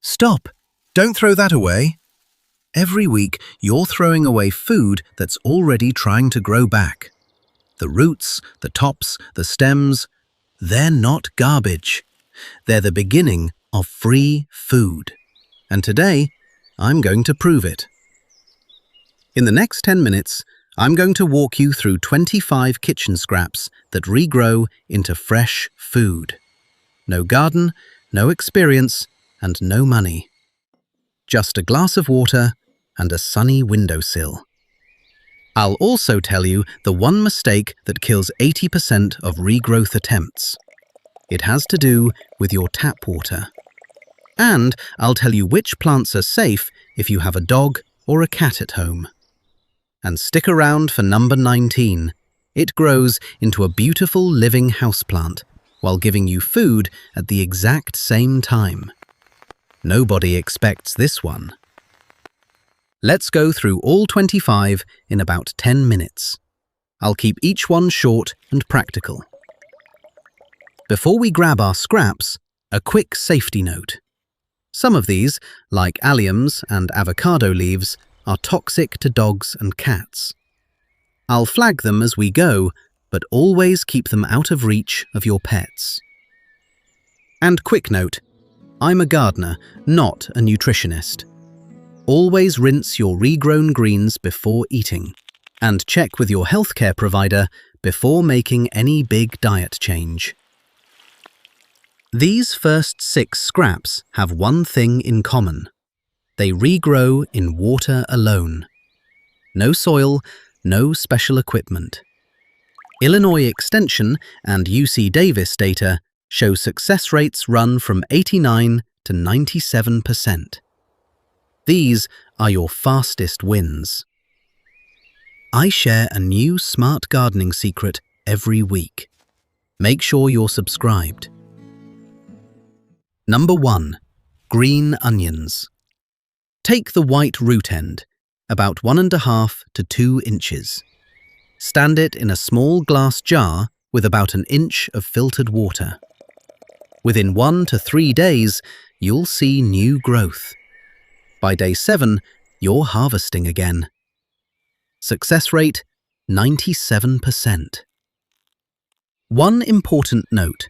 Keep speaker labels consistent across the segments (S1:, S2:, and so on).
S1: Stop! Don't throw that away. Every week, you're throwing away food that's already trying to grow back. The roots, the tops, the stems, they're not garbage. They're the beginning of free food. And today, I'm going to prove it. In the next 10 minutes, I'm going to walk you through 25 kitchen scraps that regrow into fresh food. No garden, no experience, and no money. Just a glass of water and a sunny windowsill. I'll also tell you the one mistake that kills 80% of regrowth attempts. It has to do with your tap water. And I'll tell you which plants are safe if you have a dog or a cat at home. And stick around for number 19. It grows into a beautiful living houseplant while giving you food at the exact same time. Nobody expects this one. Let's go through all 25 in about 10 minutes. I'll keep each one short and practical. Before we grab our scraps, a quick safety note. Some of these, like alliums and avocado leaves, are toxic to dogs and cats. I'll flag them as we go, but always keep them out of reach of your pets. And quick note, I'm a gardener, not a nutritionist. Always rinse your regrown greens before eating, and check with your healthcare provider before making any big diet change. These first 6 scraps have one thing in common. They regrow in water alone. No soil, no special equipment. Illinois Extension and UC Davis data show success rates run from 89 to 97%. These are your fastest wins. I share a new smart gardening secret every week. Make sure you're subscribed. Number 1. Green onions. Take the white root end, about 1.5 to 2 inches. Stand it in a small glass jar with about 1 inch of filtered water. Within 1 to 3 days, you'll see new growth. By day 7, you're harvesting again. Success rate, 97%. One important note,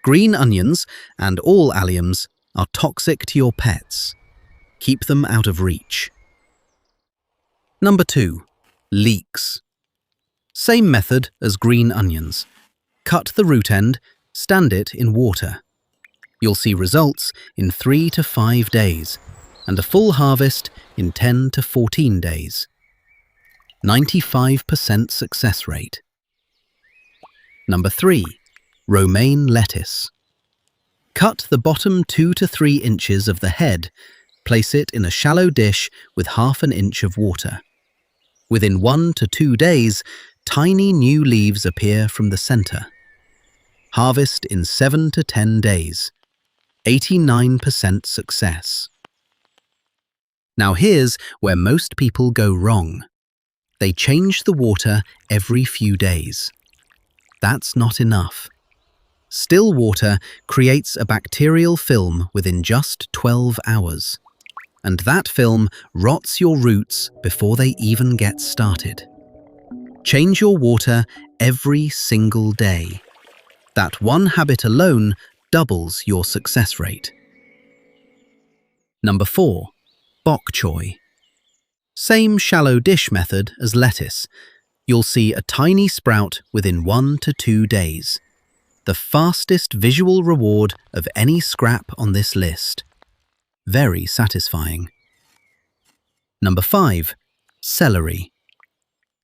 S1: green onions and all alliums are toxic to your pets. Keep them out of reach. Number 2. Leeks. Same method as green onions. Cut the root end, stand it in water. You'll see results in 3 to 5 days, and a full harvest in 10 to 14 days. 95% success rate. Number 3. Romaine lettuce. Cut the bottom 2 to 3 inches of the head, place it in a shallow dish with 1/2 inch of water. Within 1 to 2 days, tiny new leaves appear from the center. Harvest in 7 to 10 days. 89% success. Now here's where most people go wrong. They change the water every few days. That's not enough. Still water creates a bacterial film within just 12 hours. And that film rots your roots before they even get started. Change your water every single day. That one habit alone doubles your success rate. Number 4. Bok choy. Same shallow dish method as lettuce. You'll see a tiny sprout within 1 to 2 days. The fastest visual reward of any scrap on this list. Very satisfying. Number 5. Celery.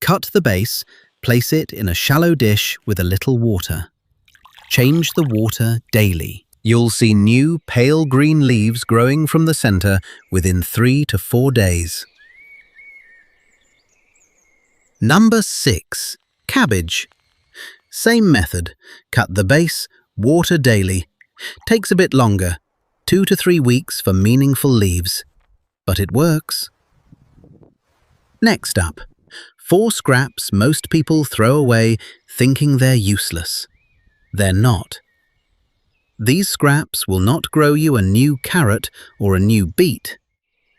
S1: Cut the base, place it in a shallow dish with a little water. Change the water daily. You'll see new pale green leaves growing from the center within 3 to 4 days. Number 6. Cabbage. Same method. Cut the base, water daily. Takes a bit longer, 2 to 3 weeks for meaningful leaves. But it works. Next up, 4 scraps most people throw away thinking they're useless. They're not. These scraps will not grow you a new carrot or a new beet.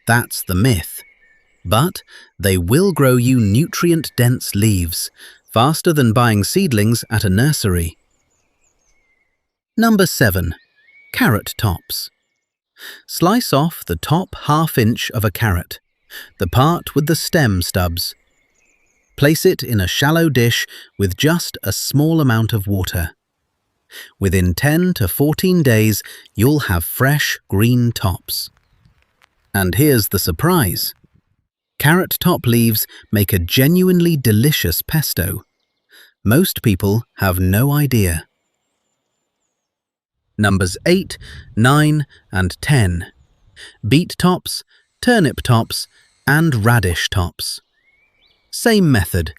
S1: That's the myth. But they will grow you nutrient-dense leaves, faster than buying seedlings at a nursery. Number 7. Carrot tops. Slice off the top half-inch of a carrot, the part with the stem stubs. Place it in a shallow dish with just a small amount of water. Within 10 to 14 days, you'll have fresh green tops. And here's the surprise. Carrot top leaves make a genuinely delicious pesto. Most people have no idea. Numbers 8, 9, and 10. Beet tops, turnip tops, and radish tops. Same method.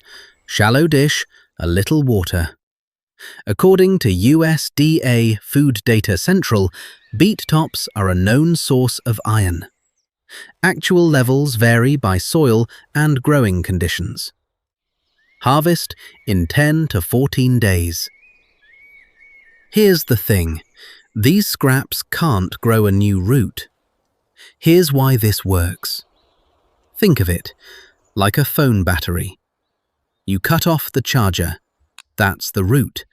S1: Shallow dish, a little water. According to USDA Food Data Central, beet tops are a known source of iron. Actual levels vary by soil and growing conditions. Harvest in 10 to 14 days. Here's the thing. These scraps can't grow a new root. Here's why this works. Think of it like a phone battery. You cut off the charger. That's the root.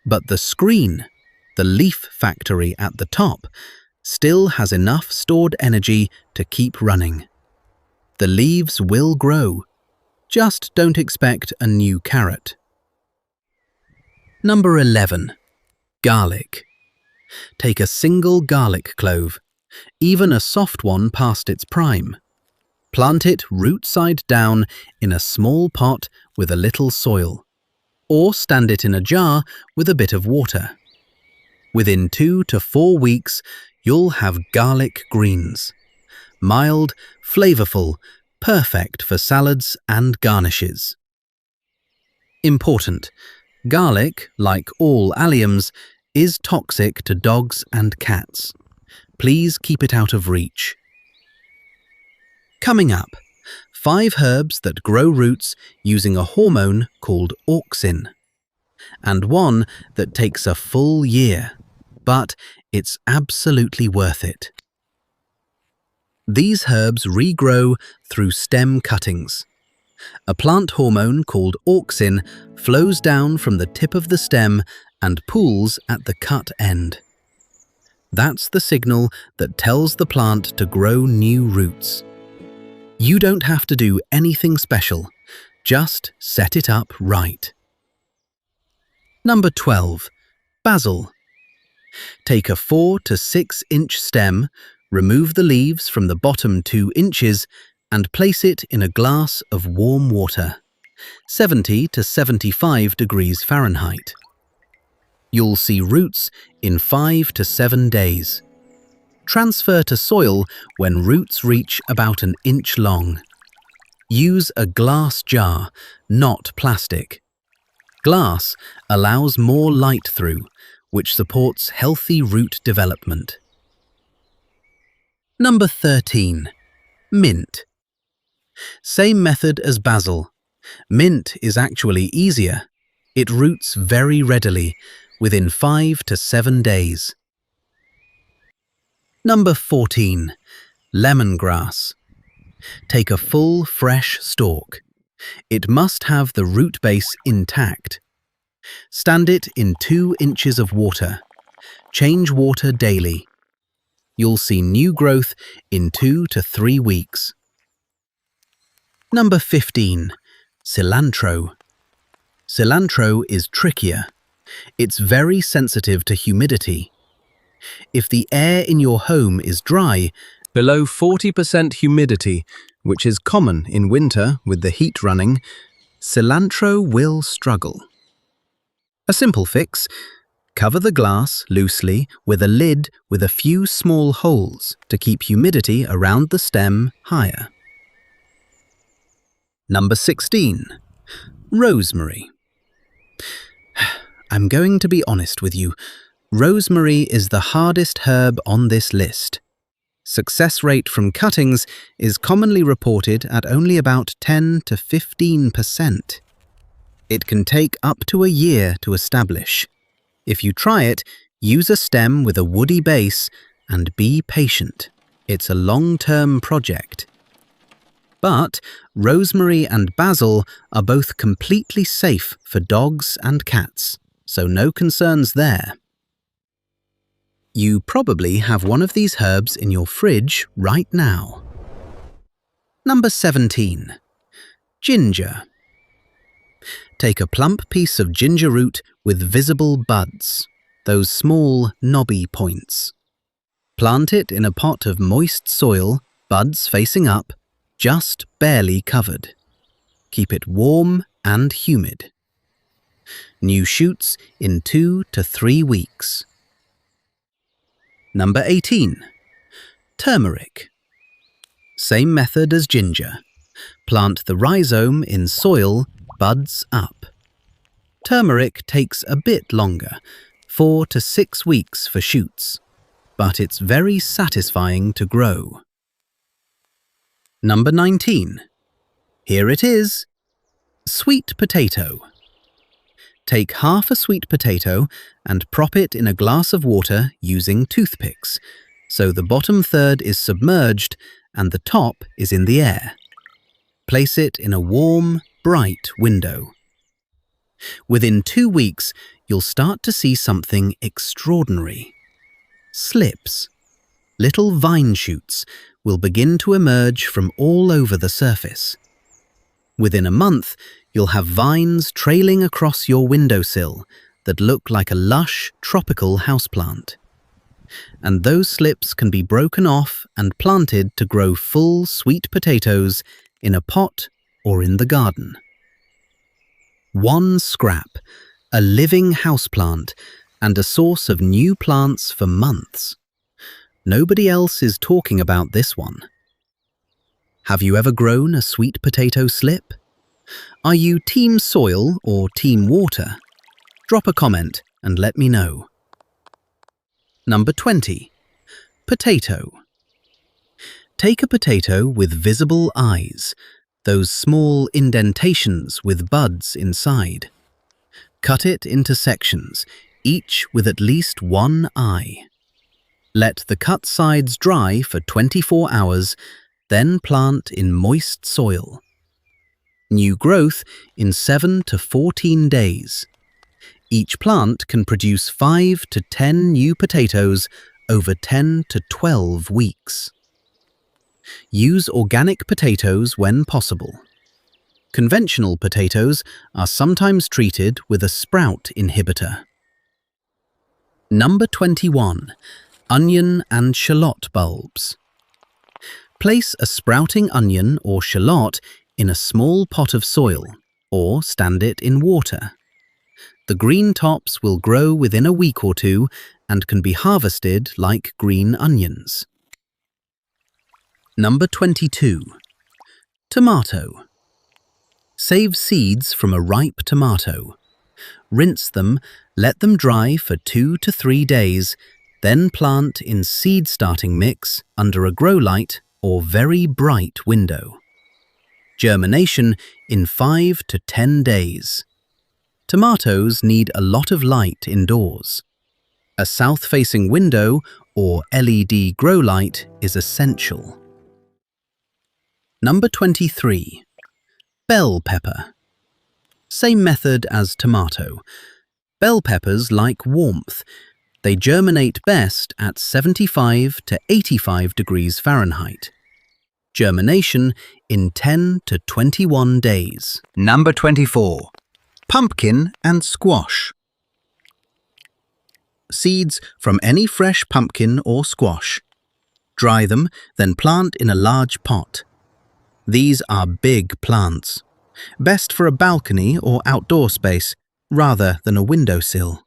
S1: But the screen, the leaf factory at the top, still has enough stored energy to keep running. The leaves will grow. Just don't expect a new carrot. Number 11. Garlic. Take a single garlic clove, even a soft one past its prime. Plant it root side down in a small pot with a little soil, or stand it in a jar with a bit of water. Within 2 to 4 weeks, you'll have garlic greens. Mild, flavorful, perfect for salads and garnishes. Important: garlic, like all alliums, is toxic to dogs and cats. Please keep it out of reach. Coming up, 5 herbs that grow roots using a hormone called auxin, and one that takes a full year, but it's absolutely worth it. These herbs regrow through stem cuttings. A plant hormone called auxin flows down from the tip of the stem and pools at the cut end. That's the signal that tells the plant to grow new roots. You don't have to do anything special, just set it up right. Number 12. Basil. Take a 4 to 6 inch stem, remove the leaves from the bottom 2 inches, and place it in a glass of warm water, 70 to 75 degrees Fahrenheit. You'll see roots in 5 to 7 days. Transfer to soil when roots reach about an inch long. Use a glass jar, not plastic. Glass allows more light through, which supports healthy root development. Number 13. Mint. Same method as basil. Mint is actually easier. It roots very readily, within 5 to 7 days. Number 14. Lemongrass. Take a full, fresh stalk. It must have the root base intact. Stand it in 2 inches of water. Change water daily. You'll see new growth in 2 to 3 weeks. Number 15. Cilantro. Cilantro is trickier. It's very sensitive to humidity. If the air in your home is dry, below 40% humidity, which is common in winter with the heat running, cilantro will struggle. A simple fix: cover the glass loosely with a lid with a few small holes to keep humidity around the stem higher. Number 16. Rosemary. I'm going to be honest with you. Rosemary is the hardest herb on this list. Success rate from cuttings is commonly reported at only about 10 to 15%. It can take up to a year to establish. If you try it, Use a stem with a woody base and be patient. It's a long-term project. But rosemary and basil are both completely safe for dogs and cats, so no concerns there. You probably have one of these herbs in your fridge right now. Number 17. Ginger. Take a plump piece of ginger root with visible buds, those small knobby points. Plant it in a pot of moist soil, buds facing up, just barely covered. Keep it warm and humid. New shoots in 2 to 3 weeks. Number 18. Turmeric. Same method as ginger. Plant the rhizome in soil, buds up. Turmeric takes a bit longer, 4 to 6 weeks for shoots, but it's very satisfying to grow. Number 19. Here it is. Sweet potato. Take half a sweet potato and prop it in a glass of water using toothpicks, so the bottom third is submerged and the top is in the air. Place it in a warm, bright window. Within 2 weeks, you'll start to see something extraordinary. Slips. Little vine shoots will begin to emerge from all over the surface. Within a month, you'll have vines trailing across your windowsill that look like a lush, tropical houseplant. And those slips can be broken off and planted to grow full sweet potatoes in a pot or in the garden. One scrap, a living houseplant, and a source of new plants for months. Nobody else is talking about this one. Have you ever grown a sweet potato slip? Are you team soil or team water? Drop a comment and let me know. Number 20. Potato. Take a potato with visible eyes, those small indentations with buds inside. Cut it into sections, each with at least one eye. Let the cut sides dry for 24 hours, then plant in moist soil. New growth in 7 to 14 days. Each plant can produce 5 to 10 new potatoes over 10 to 12 weeks. Use organic potatoes when possible. Conventional potatoes are sometimes treated with a sprout inhibitor. Number 21. Onion and shallot bulbs. Place a sprouting onion or shallot in a small pot of soil, or stand it in water. The green tops will grow within a week or 2 and can be harvested like green onions. Number 22. Tomato. Save seeds from a ripe tomato. Rinse them, let them dry for 2 to 3 days, then plant in seed starting mix under a grow light or very bright window. Germination in 5 to 10 days. Tomatoes need a lot of light indoors. A south-facing window or LED grow light is essential. Number 23. Bell pepper. Same method as tomato. Bell peppers like warmth. They germinate best at 75 to 85 degrees Fahrenheit. Germination in 10 to 21 days. Number 24. Pumpkin and squash. Seeds from any fresh pumpkin or squash. Dry them, then plant in a large pot. These are big plants, best for a balcony or outdoor space, rather than a windowsill.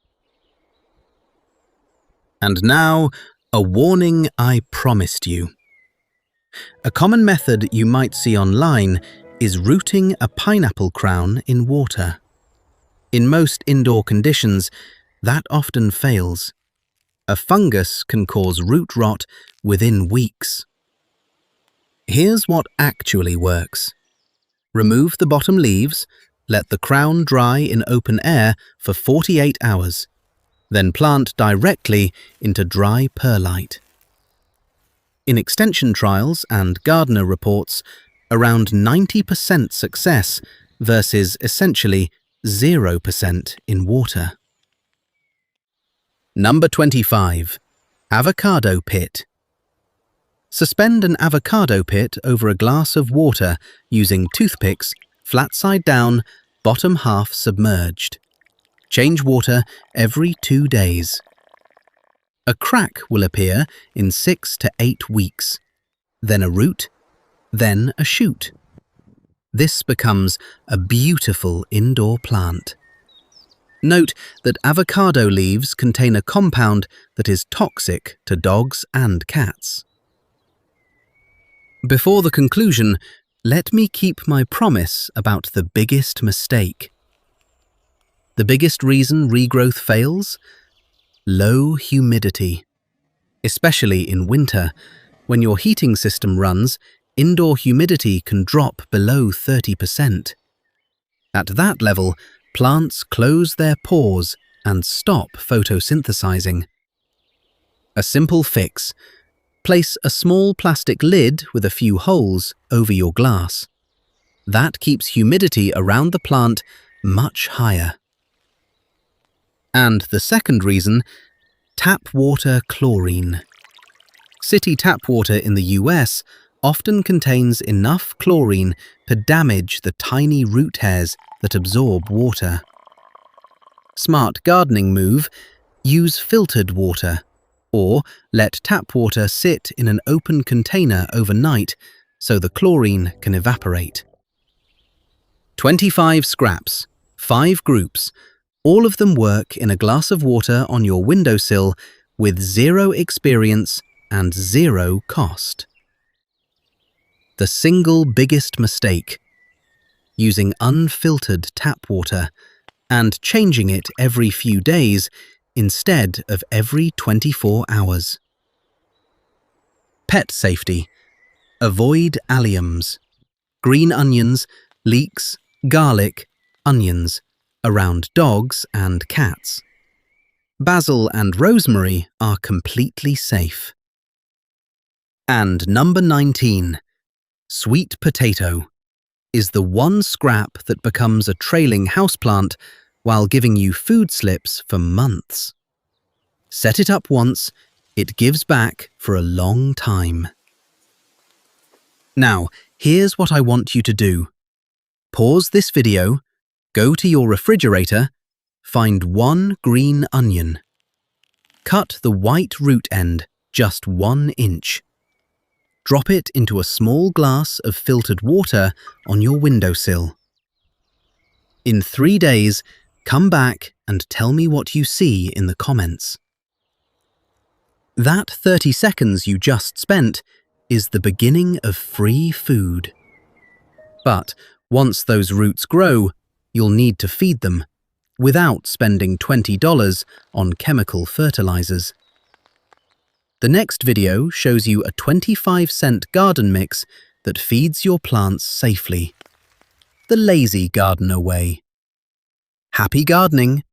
S1: And now, a warning I promised you. A common method you might see online is rooting a pineapple crown in water. In most indoor conditions, that often fails. A fungus can cause root rot within weeks. Here's what actually works. Remove the bottom leaves, let the crown dry in open air for 48 hours. Then plant directly into dry perlite. In extension trials and gardener reports, around 90% success versus essentially 0% in water. Number 25. Avocado pit. Suspend an avocado pit over a glass of water using toothpicks, flat side down, bottom half submerged. Change water every 2 days. A crack will appear in 6 to 8 weeks, then a root, then a shoot. This becomes a beautiful indoor plant. Note that avocado leaves contain a compound that is toxic to dogs and cats. Before the conclusion, let me keep my promise about the biggest mistake. The biggest reason regrowth fails? Low humidity. Especially in winter, when your heating system runs, indoor humidity can drop below 30%. At that level, plants close their pores and stop photosynthesizing. A simple fix: place a small plastic lid with a few holes over your glass. That keeps humidity around the plant much higher. And the second reason, tap water chlorine. City tap water in the US often contains enough chlorine to damage the tiny root hairs that absorb water. Smart gardening move: use filtered water, or let tap water sit in an open container overnight so the chlorine can evaporate. 25 scraps, 5 groups, all of them work in a glass of water on your windowsill with 0 experience and 0 cost. The single biggest mistake: using unfiltered tap water and changing it every few days instead of every 24 hours. Pet safety: avoid alliums, green onions, leeks, garlic, onions, around dogs and cats. Basil and rosemary are completely safe. And number 19, sweet potato, is the one scrap that becomes a trailing houseplant while giving you food slips for months. Set it up once, it gives back for a long time. Now, here's what I want you to do. Pause this video, go to your refrigerator, find one green onion. Cut the white root end just 1 inch. Drop it into a small glass of filtered water on your windowsill. In 3 days, come back and tell me what you see in the comments. That 30 seconds you just spent is the beginning of free food. But once those roots grow, you'll need to feed them, without spending $20 on chemical fertilizers. The next video shows you a 25-cent garden mix that feeds your plants safely. The lazy gardener way. Happy gardening!